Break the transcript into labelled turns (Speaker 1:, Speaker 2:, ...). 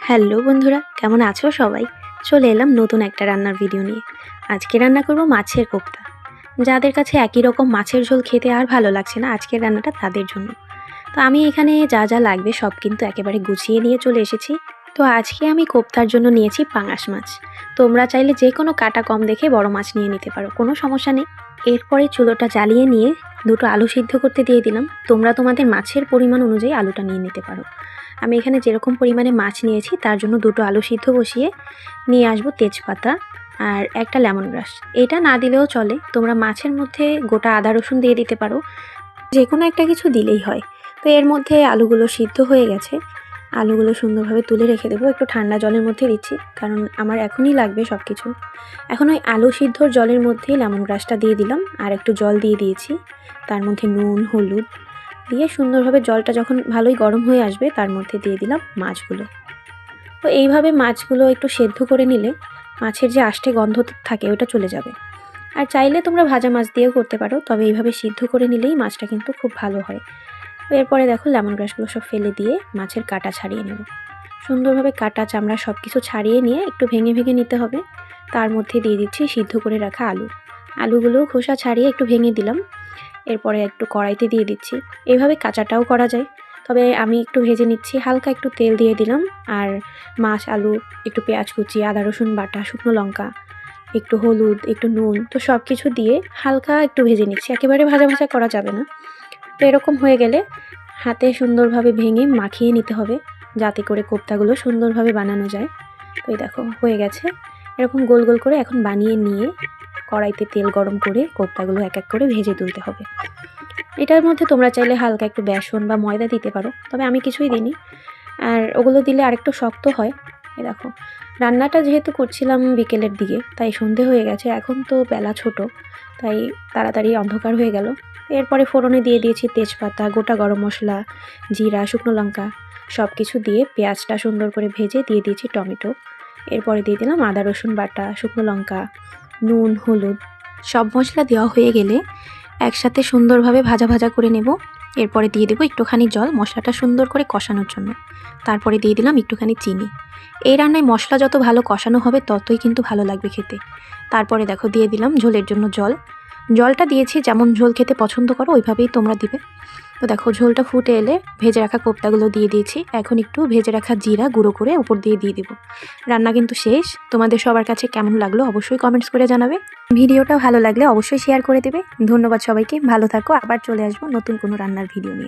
Speaker 1: Hello বন্ধুরা, কেমন আছো সবাই? চলে এলাম নতুন একটা রান্নার ভিডিও নিয়ে। আজকে রান্না করব মাছের কোপ্তা। যাদের কাছে একই রকম মাছের ঝোল খেতে আর ভালো লাগছে না, আজকের রান্নাটা তাদের জন্য। তো আমি এখানে যা যা লাগবে সব কিন্তু একেবারে গুছিয়ে নিয়ে চলে এসেছি। তো আজকে আমি কোপ্তার জন্য নিয়েছি পাঙাশ মাছ। তোমরা চাইলে যে কোনো কাটা কম দেখে বড় মাছ নিয়ে নিতে পারো, কোনো সমস্যা নেই। এরপরে চুলোটা জ্বালিয়ে নিয়ে দুটো আলু সিদ্ধ করতে দিয়ে দিলাম। তোমরা তোমাদের মাছের পরিমাণ অনুযায়ী আলুটা নিয়ে নিতে পারো। আমি এখানে যেরকম পরিমাণে মাছ নিয়েছি তার জন্য দুটো আলু সিদ্ধ বসিয়ে নিয়ে আসবো তেজপাতা আর একটা লেমন গ্রাস। এটা না দিলেও চলে, তোমরা মাছের মধ্যে গোটা আদা রসুন দিয়ে দিতে পারো, যে কোনো একটা কিছু দিলেই হয়। তো এর মধ্যে আলুগুলো সিদ্ধ হয়ে গেছে, আলুগুলো সুন্দরভাবে তুলে রেখে দেবো। একটু ঠান্ডা জলের মধ্যে দিচ্ছি, কারণ আমার এখনই লাগবে সব কিছু। এখন ওই আলু সিদ্ধর জলের মধ্যেই লেমন গ্রাসটা দিয়ে দিলাম আর একটু জল দিয়ে দিয়েছি। তার মধ্যে নুন হলুদ দিয়ে সুন্দরভাবে জলটা যখন ভালোই গরম হয়ে আসবে তার মধ্যে দিয়ে দিলাম মাছগুলো। তো এইভাবে মাছগুলো একটু সেদ্ধ করে নিলে মাছের যে আষ্টে গন্ধ থাকে ওটা চলে যাবে। আর চাইলে তোমরা ভাজা মাছ দিয়েও করতে পারো, তবে এইভাবে সিদ্ধ করে নিলেই মাছটা কিন্তু খুব ভালো হয়। তো এরপরে দেখো লেমন গ্রাসগুলো সব ফেলে দিয়ে মাছের কাঁটা ছাড়িয়ে নেব। সুন্দরভাবে কাঁটা চামড়া সব কিছু ছাড়িয়ে নিয়ে একটু ভেঙে ভেঙে নিতে হবে। তার মধ্যে দিয়ে দিচ্ছি সিদ্ধ করে রাখা আলুগুলোও খোসা ছাড়িয়ে একটু ভেঙে দিলাম। এরপরে একটু কড়াইতে দিয়ে দিচ্ছি। এভাবে কাঁচাটাও করা যায়, তবে আমি একটু ভেজে নিচ্ছি। হালকা একটু তেল দিয়ে দিলাম আর মাছ আলু একটু পেঁয়াজ কুচি আদা রসুন বাটা শুকনো লঙ্কা একটু হলুদ একটু নুন তো সব কিছু দিয়ে হালকা একটু ভেজে নিচ্ছি, একেবারে ভাজা ভাজা করা যাবে না। তো এরকম হয়ে গেলে হাতে সুন্দরভাবে ভেঙে মাখিয়ে নিতে হবে, যাতে করে কোপ্তাগুলো সুন্দরভাবে বানানো যায়। তো এই দেখো হয়ে গেছে। এরকম গোল গোল করে এখন বানিয়ে নিয়ে কড়াইতে তেল গরম করে কোপ্তাগুলো এক এক করে ভেজে তুলতে হবে। এটার মধ্যে তোমরা চাইলে হালকা একটু বেসন বা ময়দা দিতে পারো, তবে আমি কিছুই দিইনি। আর ওগুলো দিলে আরেকটু শক্ত হয়। এই দেখো, রান্নাটা যেহেতু করছিলাম বিকেলের দিকে, তাই সন্ধে হয়ে গেছে। এখন তো বেলা ছোট, তাই তাড়াতাড়ি অন্ধকার হয়ে গেল। এরপরে ফোড়নে দিয়ে দিয়েছি তেজপাতা গোটা গরম মশলা জিরা শুকনো লঙ্কা সব কিছু দিয়ে পেঁয়াজটা সুন্দর করে ভেজে দিয়ে দিয়েছি টমেটো। এরপরে দিয়ে দিলাম আদা রসুন বাটা শুকনো লঙ্কা নুন হলুদ। সব মশলা দেওয়া হয়ে গেলে একসাথে সুন্দরভাবে ভাজা ভাজা করে নেব। এরপরে দিয়ে দেবো একটুখানি জল মশলাটা সুন্দর করে কষানোর জন্য। তারপরে দিয়ে দিলাম একটুখানি চিনি। এই রান্নায় মশলা যত ভালো কষানো হবে ততই কিন্তু ভালো লাগবে খেতে। তারপরে দেখো দিয়ে দিলাম ঝোলের জন্য জলটা দিয়েছি যেমন ঝোল খেতে পছন্দ করো ওইভাবেই তোমরা দিবে। তো দেখো ঝোলটা ফুটে এলে ভেজে রাখা কোপ্তাগুলো দিয়ে দিয়েছি। এখন একটু ভেজে রাখা জিরা গুঁড়ো করে উপর দিয়ে দেবো। রান্না কিন্তু শেষ। তোমাদের সবার কাছে কেমন লাগলো অবশ্যই কমেন্টস করে জানাবে। ভিডিওটা ভালো লাগলে অবশ্যই শেয়ার করে দেবে। ধন্যবাদ সবাইকে, ভালো থাকো। আবার চলে আসবো নতুন কোনো রান্নার ভিডিও নিয়ে।